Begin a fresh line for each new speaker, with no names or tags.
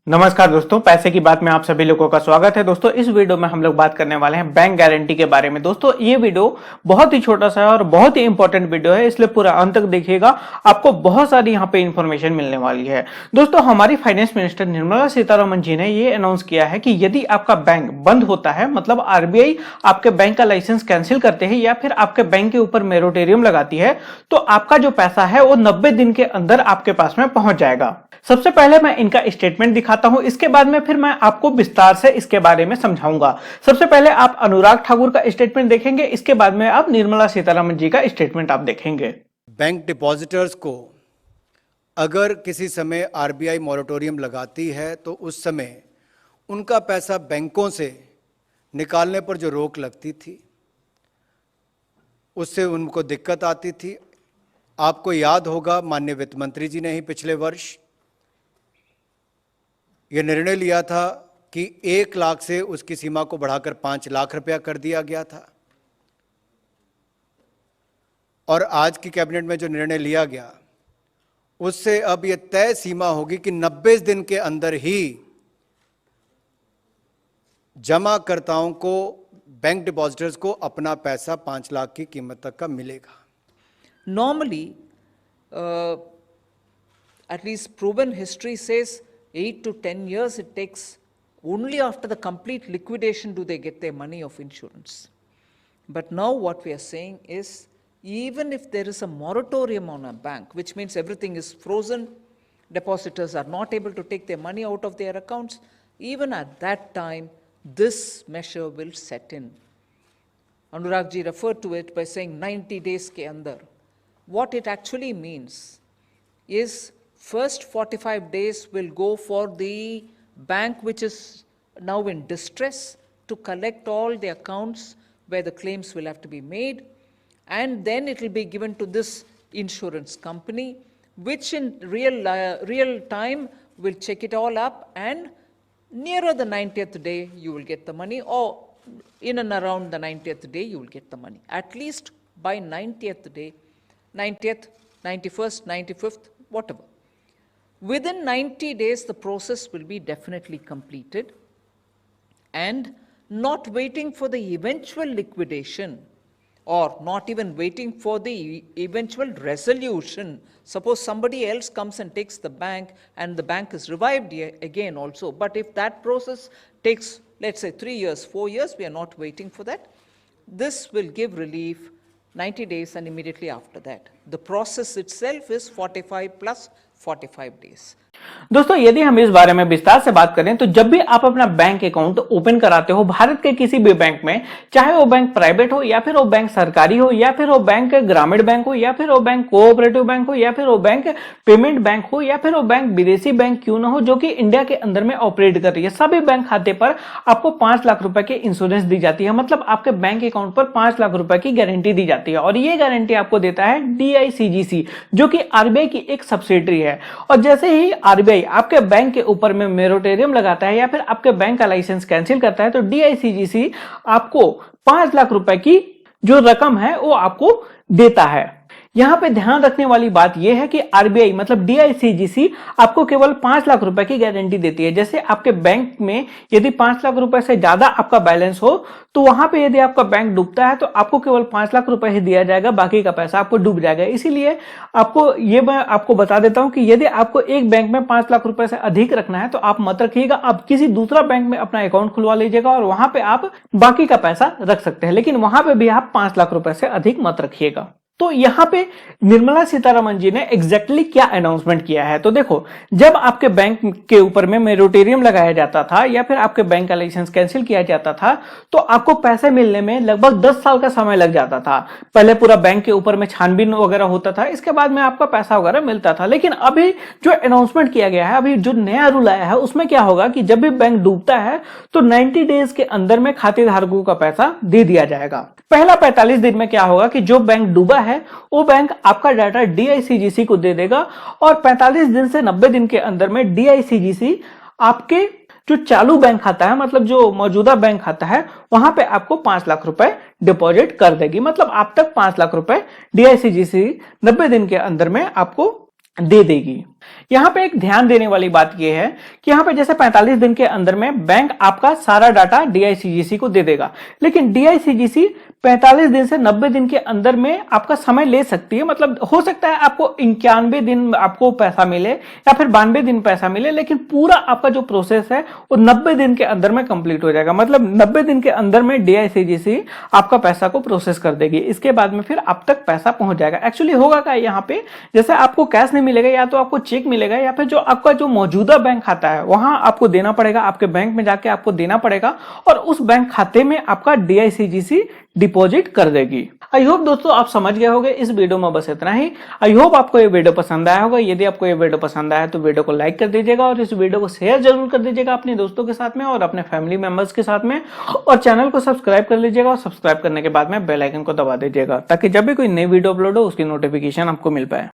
नमस्कार दोस्तों, पैसे की बात में आप सभी लोगों का स्वागत है। दोस्तों इस वीडियो में हम लोग बात करने वाले हैं बैंक गारंटी के बारे में। दोस्तों ये वीडियो बहुत ही छोटा सा है और बहुत ही इंपॉर्टेंट वीडियो है, इसलिए पूरा अंत तक देखिएगा, आपको बहुत सारी यहाँ पे इंफॉर्मेशन मिलने वाली है। दोस्तों हमारी फाइनेंस मिनिस्टर निर्मला सीतारमण जी ने ये अनाउंस किया है कि यदि आपका बैंक बंद होता है, मतलब आरबीआई आपके बैंक का लाइसेंस कैंसिल करते हैं या फिर आपके बैंक के ऊपर मोरेटोरियम लगाती है, तो आपका जो पैसा है वो 90 दिन के अंदर आपके पास में पहुंच जाएगा। सबसे पहले मैं इनका स्टेटमेंट दिखाता हूं, इसके बाद में फिर मैं आपको विस्तार से इसके बारे में समझाऊंगा। सबसे पहले आप अनुराग ठाकुर का स्टेटमेंट देखेंगे, इसके बाद में आप निर्मला सीतारमण जी का स्टेटमेंट आप देखेंगे।
बैंक डिपॉजिटर्स को अगर किसी समय आरबीआई मॉरेटोरियम लगाती है तो उस समय उनका पैसा बैंकों से निकालने पर जो रोक लगती थी उससे उनको दिक्कत आती थी। आपको याद होगा माननीय वित्त मंत्री जी ने ही पिछले वर्ष यह निर्णय लिया था कि 1 लाख से उसकी सीमा को बढ़ाकर 5 लाख रुपया कर दिया गया था। और आज की कैबिनेट में जो निर्णय लिया गया उससे अब यह तय सीमा होगी कि 90 दिन के अंदर ही जमाकर्ताओं को, बैंक डिपॉजिटर्स को अपना पैसा 5 लाख की कीमत तक का मिलेगा।
Normally, at least proven history says 8 to 10 years it takes. Only after the complete liquidation do they get their money of insurance. But now what we are saying is, even if there is a moratorium on a bank, which means everything is frozen, depositors are not able to take their money out of their accounts, even at that time, this measure will set in. Anurag ji referred to it by saying 90 days ke andar. What it actually means is first 45 days will go for the bank which is now in distress to collect all the accounts where the claims will have to be made, and then it will be given to this insurance company which in real time will check it all up, and nearer the 90th day you will get the money, or in and around the 90th day you will get the money. At least by 90th day, 90th, 91st, 95th, whatever. Within 90 days, the process will be definitely completed, and not waiting for the eventual liquidation or not even waiting for the eventual resolution. Suppose somebody else comes and takes the bank and the bank is revived again also. But if that process takes, let's say 3 years, 4 years, we are not waiting for that. This will give relief 90 days and immediately after that. The process itself is 45 plus 45 days.
दोस्तों यदि हम इस बारे में विस्तार से बात करें तो जब भी आप अपना बैंक अकाउंट ओपन कराते हो भारत के किसी भी बैंक में, चाहे वो बैंक प्राइवेट हो या फिर वो बैंक सरकारी हो या फिर वो बैंक ग्रामीण बैंक हो या फिर वो बैंक कोऑपरेटिव बैंक हो या फिर वो बैंक पेमेंट बैंक हो या फिर वो बैंक विदेशी बैंक क्यों ना हो जो कि इंडिया के अंदर में ऑपरेट कर रही है, सभी बैंक खाते पर आपको 5 लाख रुपए की इंश्योरेंस दी जाती है। मतलब आपके बैंक अकाउंट पर 5 लाख रुपए की गारंटी दी जाती है और ये गारंटी आपको देता है DICGC, जो कि आरबीआई की एक सब्सिडरी है। और जैसे ही आरबीआई आपके बैंक के ऊपर में मोरेटोरियम लगाता है या फिर आपके बैंक का लाइसेंस कैंसिल करता है तो DICGC आपको 5 लाख रुपए की जो रकम है वो आपको देता है। यहां पे ध्यान रखने वाली बात यह है कि आरबीआई मतलब DICGC आपको केवल 5 लाख रुपए की गारंटी देती है। जैसे आपके बैंक में यदि 5 लाख रुपए से ज्यादा आपका बैलेंस हो तो वहां पे यदि आपका बैंक डूबता है तो आपको केवल 5 लाख रुपए ही दिया जाएगा, बाकी का पैसा आपको डूब जाएगा। इसीलिए मैं आपको बता देता हूं कि यदि आपको एक बैंक में 5 लाख रुपए से अधिक रखना है तो आप मत रखिएगा, आप किसी दूसरा बैंक में अपना अकाउंट खुलवा लीजिएगा और वहां पे आप बाकी का पैसा रख सकते हैं, लेकिन वहां पे भी आप 5 लाख रुपए से अधिक मत रखिएगा। तो यहां पे निर्मला सीतारमण जी ने एग्जैक्टली क्या अनाउंसमेंट किया है, तो देखो, जब आपके बैंक के ऊपर में मोरेटोरियम लगाया जाता था या फिर आपके बैंक का लाइसेंस कैंसिल किया जाता था तो आपको पैसे मिलने में लगभग 10 साल का समय लग जाता था। पहले पूरा बैंक के ऊपर में छानबीन वगैरह होता था, इसके बाद में आपका पैसा वगैरह मिलता था। लेकिन अभी जो अनाउंसमेंट किया गया है, अभी जो नया रूल आया है उसमें क्या होगा कि जब भी बैंक डूबता है तो 90 डेज के अंदर में खातेधारकों का पैसा दे दिया जाएगा। पहला 45 दिन में क्या होगा कि जो बैंक डूबा है वो बैंक आपका डाटा DICGC को दे देगा और 45 दिन से 90 दिन के अंदर में DICGC आपके जो चालू बैंक खाता है, मतलब जो मौजूदा बैंक खाता है, वहां पे आपको 5 लाख रुपए डिपॉजिट कर देगी। मतलब आप तक 5 लाख रुपए DICGC 90 दिन के अंदर में आपको दे देगी। यहाँ पे एक ध्यान देने वाली बात यह है कि यहाँ पे जैसे 45 दिन के अंदर में बैंक आपका सारा डाटा डीआईसीजीसी को दे देगा, लेकिन डीआईसीजीसी 45 दिन से 90 दिन के अंदर में आपका समय ले सकती है। मतलब हो सकता है आपको 91 दिन आपको पैसा मिले या फिर 92 दिन पैसा मिले, लेकिन पूरा आपका जो प्रोसेस है वो 90 दिन के अंदर में कंप्लीट हो जाएगा। मतलब 90 दिन के अंदर में डीआईसीजीसी आपका पैसा को प्रोसेस कर देगी, इसके बाद में फिर आप तक पैसा पहुंच जाएगा। एक्चुअली होगा क्या यहाँ पे, जैसे आपको कैश नहीं मिलेगा या तो आपको चेक मिलेगा या फिर जो आपका जो मौजूदा बैंक खाता है वहां आपको देना पड़ेगा, आपके बैंक में जाके आपको देना पड़ेगा और उस बैंक खाते में आपका डीआईसीजीसी डिपॉजिट कर देगी। आई होप दोस्तों आप समझ गए होंगे। इस वीडियो में बस इतना ही। आई होप आपको ये वीडियो पसंद आया होगा। यदि आपको ये वीडियो पसंद आया तो वीडियो को लाइक कर दीजिएगा और इस वीडियो को शेयर जरूर कर दीजिएगा अपने दोस्तों के साथ में और अपने फैमिली मेंबर्स के साथ में, और चैनल को सब्सक्राइब कर लीजिएगा और सब्सक्राइब करने के बाद में बेल आइकन को दबा दीजिएगा ताकि जब भी कोई नई वीडियो अपलोड हो उसकी नोटिफिकेशन आपको मिल पाए।